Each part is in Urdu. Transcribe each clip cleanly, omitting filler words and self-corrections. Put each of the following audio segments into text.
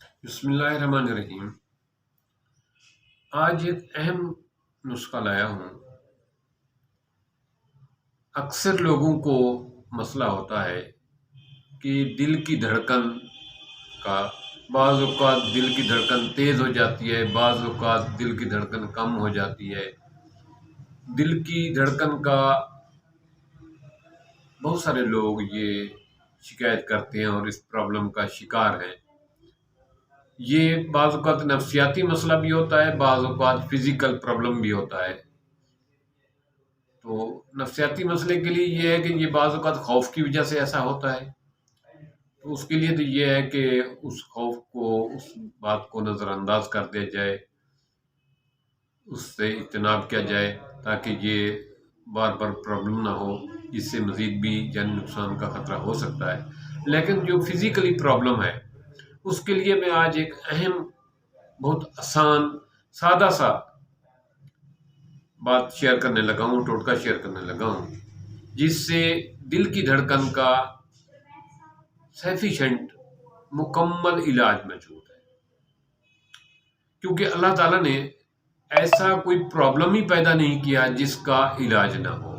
بسم اللہ الرحمن الرحیم۔ آج ایک اہم نسخہ لایا ہوں۔ اکثر لوگوں کو مسئلہ ہوتا ہے کہ دل کی دھڑکن کا بعض اوقات دل کی دھڑکن تیز ہو جاتی ہے، بعض اوقات دل کی دھڑکن کم ہو جاتی ہے۔ دل کی دھڑکن کا بہت سارے لوگ یہ شکایت کرتے ہیں اور اس پرابلم کا شکار ہیں۔ یہ بعض اوقات نفسیاتی مسئلہ بھی ہوتا ہے، بعض اوقات فزیکل پرابلم بھی ہوتا ہے۔ تو نفسیاتی مسئلے کے لیے یہ ہے کہ یہ بعض اوقات خوف کی وجہ سے ایسا ہوتا ہے۔ تو اس کے لیے تو یہ ہے کہ اس خوف کو، اس بات کو نظر انداز کر دیا جائے، اس سے اجتناب کیا جائے تاکہ یہ بار بار پرابلم نہ ہو، جس سے مزید بھی جانی نقصان کا خطرہ ہو سکتا ہے۔ لیکن جو فزیکلی پرابلم ہے اس کے لیے میں آج ایک اہم، بہت آسان، سادہ سا بات شیئر کرنے لگا ہوں، ٹوٹکا شیئر کرنے لگا ہوں، جس سے دل کی دھڑکن کا سیفیشنٹ مکمل علاج موجود ہے۔ کیونکہ اللہ تعالیٰ نے ایسا کوئی پرابلم ہی پیدا نہیں کیا جس کا علاج نہ ہو۔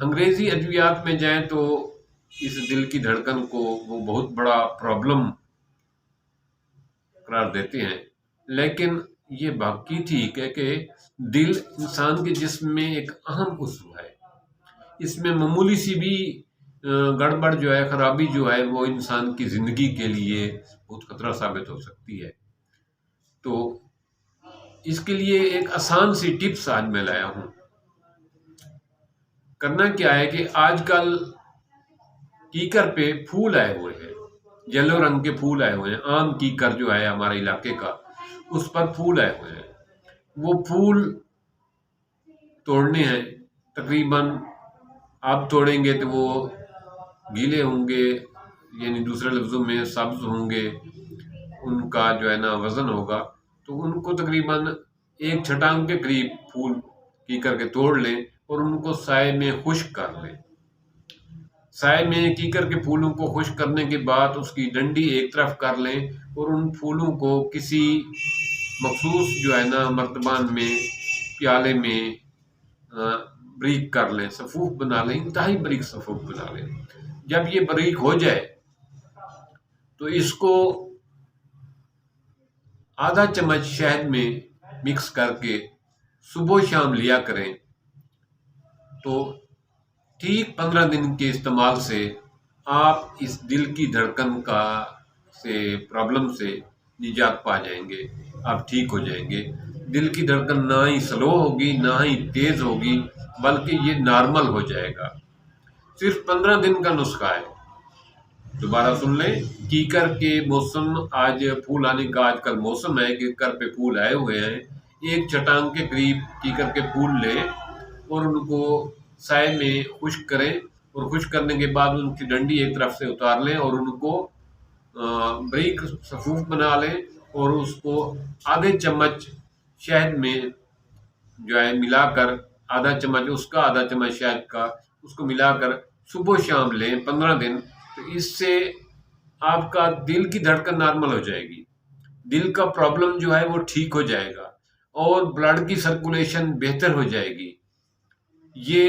انگریزی ادویات میں جائیں تو اس دل کی دھڑکن کو وہ بہت بڑا پرابلم قرار دیتے ہیں، لیکن یہ باقی ٹھیک ہے کہ دل انسان کے جسم میں ایک اہم عضو ہے۔ اس میں معمولی سی بھی گڑبڑ جو ہے، خرابی جو ہے، وہ انسان کی زندگی کے لیے بہت خطرہ ثابت ہو سکتی ہے۔ تو اس کے لیے ایک آسان سی ٹپس آج میں لایا ہوں۔ کرنا کیا ہے کہ آج کل کیکر پہ پھول آئے ہوئے ہیں، یلو رنگ کے پھول آئے ہوئے ہیں، عام کیکر جو ہے ہمارے علاقے کا، اس پر پھول آئے ہوئے ہیں۔ وہ پھول توڑنے ہیں، تقریباً آپ توڑیں گے تو وہ گیلے ہوں گے، یعنی دوسرے لفظوں میں سبز ہوں گے، ان کا جو ہے نا وزن ہوگا، تو ان کو تقریباً ایک چھٹانگ کے قریب پھول کیکر کے توڑ لیں اور ان کو سائے میں خشک کر لیں۔ سائے میں کیکر کے پھولوں کو خشک کرنے کے بعد اس کی ڈنڈی ایک طرف کر لیں اور ان پھولوں کو کسی مخصوص جو ہے نا مرتبان میں، پیالے میں بریک کر لیں، صفوف بنا لیں، انتہائی بریک صفوف بنا لیں۔ جب یہ بریک ہو جائے تو اس کو آدھا چمچ شہد میں مکس کر کے صبح و شام لیا کریں۔ تو ٹھیک 15 دن کے استعمال سے آپ اس دل کی دھڑکن کا پرابلم سے نجات پا جائیں گے، آپ ٹھیک ہو جائیں گے۔ دل کی دھڑکن نہ ہی سلو ہوگی، نہ ہی تیز ہوگی، بلکہ یہ نارمل ہو جائے گا۔ صرف 15 دن کا نسخہ ہے۔ دوبارہ سن لیں، کیکر کے موسم، آج پھول آنے کا آج کل موسم ہے، کیکر پہ پھول آئے ہوئے ہیں۔ ایک چھٹانگ کے قریب کیکر کے پھول لیں اور ان کو سائے میں خشک کریں، اور خشک کرنے کے بعد ان کی ڈنڈی ایک طرف سے اتار لیں اور ان کو بریک صفوف بنا لیں، اور اس کو آدھے چمچ شہد میں جو ہے ملا کر، آدھا چمچ اس کا، آدھا چمچ شہد کا، اس کو ملا کر صبح و شام لیں 15 دن۔ تو اس سے آپ کا دل کی دھڑکن نارمل ہو جائے گی، دل کا پرابلم جو ہے وہ ٹھیک ہو جائے گا، اور بلڈ کی سرکولیشن بہتر ہو جائے گی۔ یہ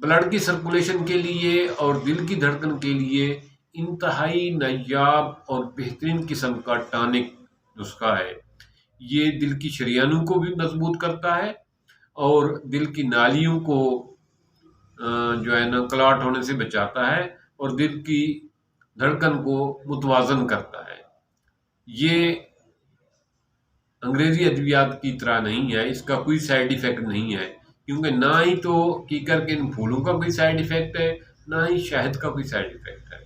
بلڈ کی سرکولیشن کے لیے اور دل کی دھڑکن کے لیے انتہائی نایاب اور بہترین قسم کا ٹانک نسخہ ہے۔ یہ دل کی شریانوں کو بھی مضبوط کرتا ہے اور دل کی نالیوں کو جو ہے نا کلاٹ ہونے سے بچاتا ہے، اور دل کی دھڑکن کو متوازن کرتا ہے۔ یہ انگریزی ادویات کی طرح نہیں ہے، اس کا کوئی سائیڈ ایفیکٹ نہیں ہے، کیونکہ نہ ہی تو کیکر کے ان پھولوں کا کوئی سائیڈ ایفیکٹ ہے، نہ ہی شہد کا کوئی سائیڈ ایفیکٹ ہے۔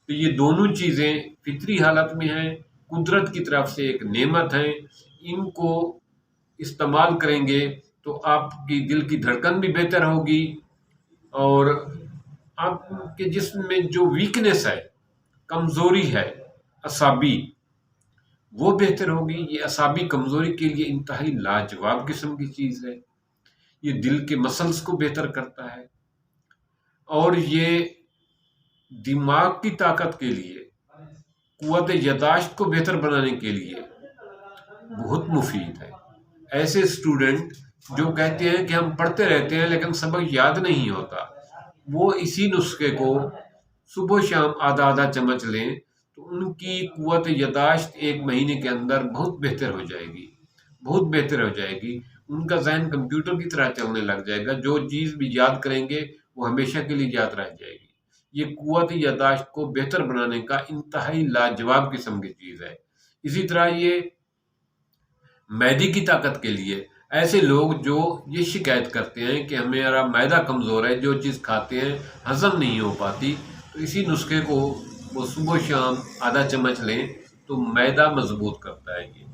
تو یہ دونوں چیزیں فطری حالت میں ہیں، قدرت کی طرف سے ایک نعمت ہیں۔ ان کو استعمال کریں گے تو آپ کی دل کی دھڑکن بھی بہتر ہوگی، اور آپ کے جسم میں جو ویکنس ہے، کمزوری ہے اعصابی، وہ بہتر ہوگی۔ یہ اعصابی کمزوری کے لیے انتہائی لاجواب قسم کی چیز ہے۔ یہ دل کے مسلز کو بہتر کرتا ہے، اور یہ دماغ کی طاقت کے لیے قوت یاداشت کو بہتر بنانے کے لیے بہت مفید ہے۔ ایسے اسٹوڈنٹ جو کہتے ہیں کہ ہم پڑھتے رہتے ہیں لیکن سبق یاد نہیں ہوتا، وہ اسی نسخے کو صبح و شام آدھا آدھا چمچ لیں تو ان کی قوت یاداشت 1 مہینے کے اندر بہت بہتر ہو جائے گی، بہت بہتر ہو جائے گی۔ ان کا ذہن کمپیوٹر کی طرح چلنے لگ جائے گا، جو چیز بھی یاد کریں گے وہ ہمیشہ کے لیے یاد رہ جائے گی۔ یہ قوت یاداشت کو بہتر بنانے کا انتہائی لاجواب قسم کی چیز ہے۔ اسی طرح یہ معدے کی طاقت کے لیے، ایسے لوگ جو یہ شکایت کرتے ہیں کہ ہمارا معدہ کمزور ہے، جو چیز کھاتے ہیں ہضم نہیں ہو پاتی، تو اسی نسخے کو وہ صبح و شام آدھا چمچ لیں تو معدہ مضبوط کرتا ہے یہ۔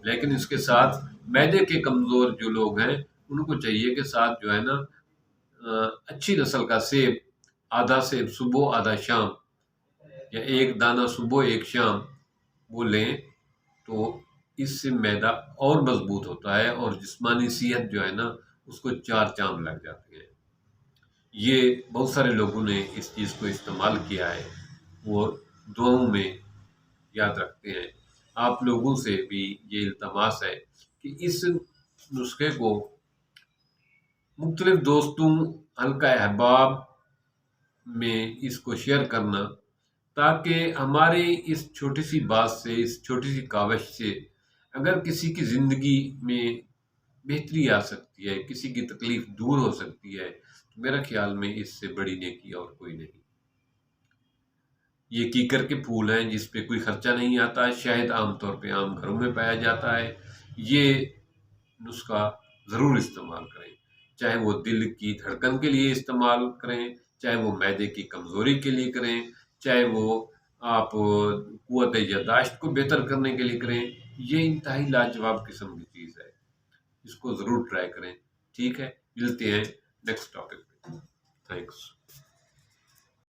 لیکن اس کے ساتھ معدے کے کمزور جو لوگ ہیں ان کو چاہیے کہ ساتھ جو ہے نا اچھی نسل کا سیب، آدھا سیب صبح آدھا شام، یا 1 دانہ صبح 1 شام وہ لیں، تو اس سے معدہ اور مضبوط ہوتا ہے اور جسمانی صحت جو ہے نا اس کو 4 چاند لگ جاتے ہیں۔ یہ بہت سارے لوگوں نے اس چیز کو استعمال کیا ہے، وہ دعاؤں میں یاد رکھتے ہیں۔ آپ لوگوں سے بھی یہ التماس ہے کہ اس نسخے کو مختلف دوستوں، حلقہ احباب میں اس کو شیئر کرنا، تاکہ ہمارے اس چھوٹی سی بات سے، اس چھوٹی سی کاوش سے اگر کسی کی زندگی میں بہتری آ سکتی ہے، کسی کی تکلیف دور ہو سکتی ہے، تو میرا خیال میں اس سے بڑی نیکی اور کوئی نہیں۔ یہ کیکر کے پھول ہیں جس پہ کوئی خرچہ نہیں آتا ہے، شہد عام طور پہ عام گھروں میں پایا جاتا ہے۔ یہ نسخہ ضرور استعمال کریں، چاہے وہ دل کی دھڑکن کے لیے استعمال کریں، چاہے وہ معدے کی کمزوری کے لیے کریں، چاہے وہ آپ قوت یاداشت کو بہتر کرنے کے لیے کریں۔ یہ انتہائی لاجواب قسم کی چیز ہے، اس کو ضرور ٹرائی کریں۔ ٹھیک ہے، ملتے ہیں نیکسٹ ٹاپک پہ۔ تھینکس۔